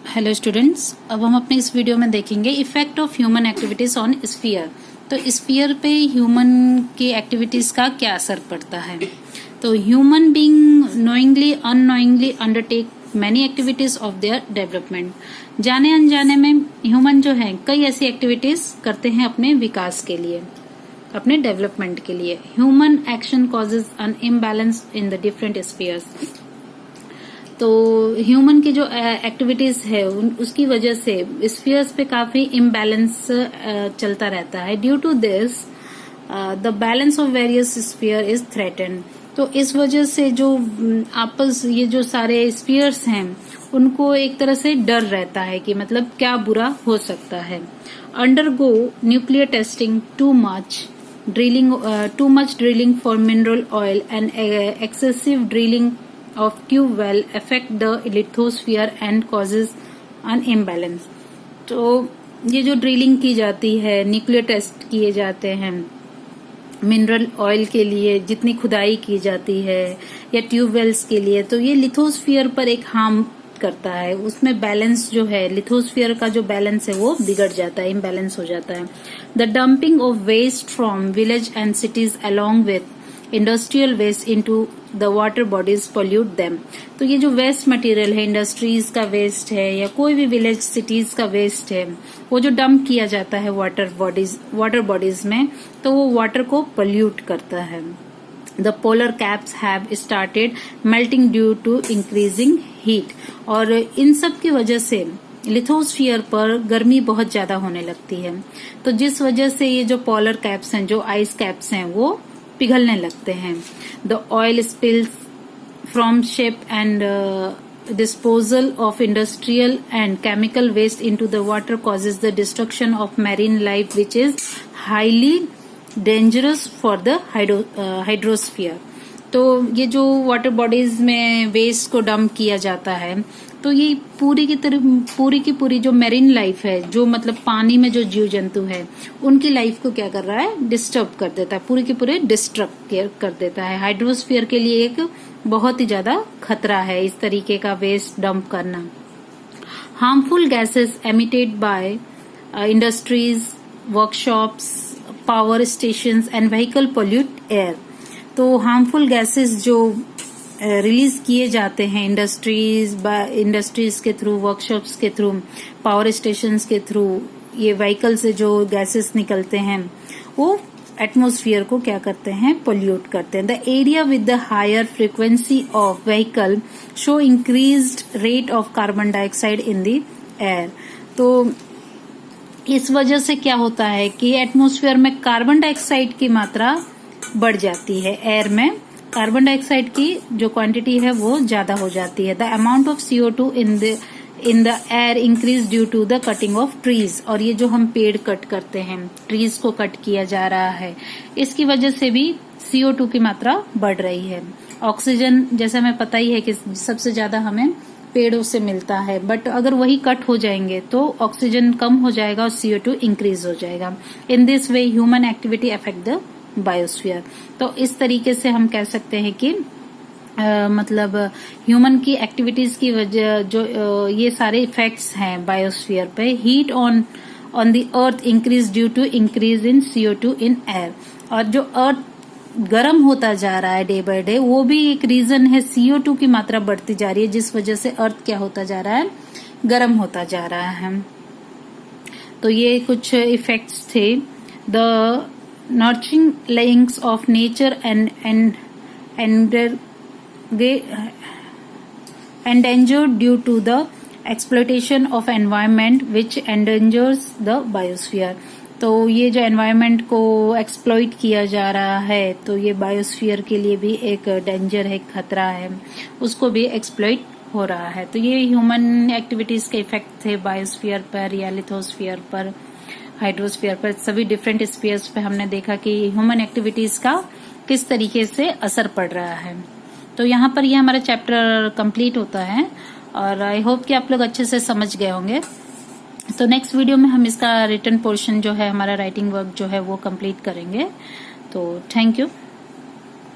Hello students, अब हम अपने इस वीडियो में देखेंगे effect of human activities on sphere. तो स्फीयर पे ह्यूमन की एक्टिविटीज का क्या असर पड़ता है। तो human being knowingly unknowingly undertake many activities of their development. जाने अनजाने में ह्यूमन जो है कई ऐसी एक्टिविटीज करते हैं अपने विकास के लिए, अपने डेवलपमेंट के लिए। Human action causes an imbalance in the different spheres. तो ह्यूमन की जो एक्टिविटीज है उसकी वजह से स्फीयर्स पे काफी इम्बैलेंस चलता रहता है। Due to this the balance of various sphere is threatened. तो इस वजह से जो आपस ये जो सारे स्फीयर्स हैं उनको एक तरह से डर रहता है कि मतलब क्या बुरा हो सकता है। Undergo nuclear testing too much drilling for mineral oil and excessive drilling of tube well affect the lithosphere and causes an imbalance। तो ये जो ड्रिलिंग की जाती है, न्यूक्लियर टेस्ट किए जाते हैं मिनरल ऑयल के लिए, जितनी खुदाई की जाती है या ट्यूब वेल्स के लिए, तो ये लिथोस्फीयर पर एक हार्म करता है। उसमें बैलेंस जो है, लिथोस्फीयर का जो बैलेंस है वो बिगड़ जाता है, इम्बैलेंस हो जाता है। The dumping of waste from village and cities along with industrial waste into the water bodies pollute them. तो ये जो वेस्ट मटेरियल है, इंडस्ट्रीज का वेस्ट है या कोई भी विलेज सिटीज का वेस्ट है, वो जो डंप किया जाता है वाटर बॉडीज में, तो वो वाटर को पॉल्यूट करता है। The polar caps have started melting due to increasing heat. और इन सब की वजह से लिथोस्फीयर पर गर्मी बहुत ज्यादा होने लगती है। तो जिस वजह से ये जो पोलर कैप्स हैं, जो आइस कैप्स हैं, वो पिघलने लगते हैं। The oil spills from ship and disposal of industrial and chemical waste into the water causes the destruction of marine life which is highly dangerous for the hydrosphere. तो ये जो वाटर बॉडीज में waste को dump किया जाता है, तो ये पूरी की पूरी जो मैरीन लाइफ है, जो मतलब पानी में जो जीव जंतु है, उनकी लाइफ को क्या कर रहा है, डिस्टर्ब कर देता है, पूरे के पूरे डिस्ट्रक्ट कर देता है। हाइड्रोस्फीयर के लिए एक बहुत ही ज्यादा खतरा है इस तरीके का वेस्ट डंप करना। Harmful gases emitted by industries, workshops, power stations and vehicle pollute air. तो हार्मफुल गैसेस जो रिलीज किए जाते हैं इंडस्ट्रीज के थ्रू, वर्कशॉप्स के थ्रू, पावर स्टेशंस के थ्रू, ये व्हीकल से जो गैसेस निकलते हैं वो एटमॉस्फेयर को क्या करते हैं, पोल्यूट करते हैं। The area with the higher frequency of vehicle show increased rate of carbon dioxide in the air. तो इस वजह से क्या होता है कि एटमॉस्फेयर में कार्बन डाइऑक्साइड की मात्रा बढ़ जाती है। एयर में कार्बन डाइऑक्साइड की जो क्वांटिटी है वो ज्यादा हो जाती है। The amount of CO2 in the air increase due to the cutting of trees. और ये जो हम पेड़ कट करते हैं, ट्रीज को कट किया जा रहा है, इसकी वजह से भी CO2 की मात्रा बढ़ रही है। ऑक्सीजन जैसा हमें पता ही है कि सबसे ज्यादा हमें पेड़ों से मिलता है, बट अगर वही कट हो जाएंगे तो ऑक्सीजन कम हो जाएगा और CO2 इंक्रीज हो जाएगा। In this way human activity affect the biosphere. तो इस तरीके से हम कह सकते हैं कि मतलब ह्यूमन की एक्टिविटीज की वजह जो ये सारे इफेक्ट्स हैं बायोस्फीयर पे। Heat on the earth increase due to increase in CO2 in air. और जो अर्थ गर्म होता जा रहा है डे बाय डे, वो भी एक रीजन है। CO2 की मात्रा बढ़ती जा रही है, जिस वजह से अर्थ क्या होता जा रहा है, गर्म होता जा रहा है। तो ये कुछ इफेक्ट्स थे। The nurturing links of nature and endangered due to the exploitation of environment which endangers the biosphere। तो ये जो environment को exploit किया जा रहा है, तो ये biosphere के लिए भी एक danger है, खतरा है, उसको भी exploit हो रहा है। तो ये human activities के effect थे biosphere पर या lithosphere पर, हाइड्रोस्फीयर पर, सभी डिफरेंट स्फीयर्स पे हमने देखा कि ह्यूमन एक्टिविटीज का किस तरीके से असर पड़ रहा है। तो यहाँ पर ये हमारा चैप्टर कंप्लीट होता है और आई होप कि आप लोग अच्छे से समझ गए होंगे। तो नेक्स्ट वीडियो में हम इसका रिटन पोर्शन जो है, हमारा राइटिंग वर्क जो है, वो कंप्लीट करेंगे। तो थैंक यू।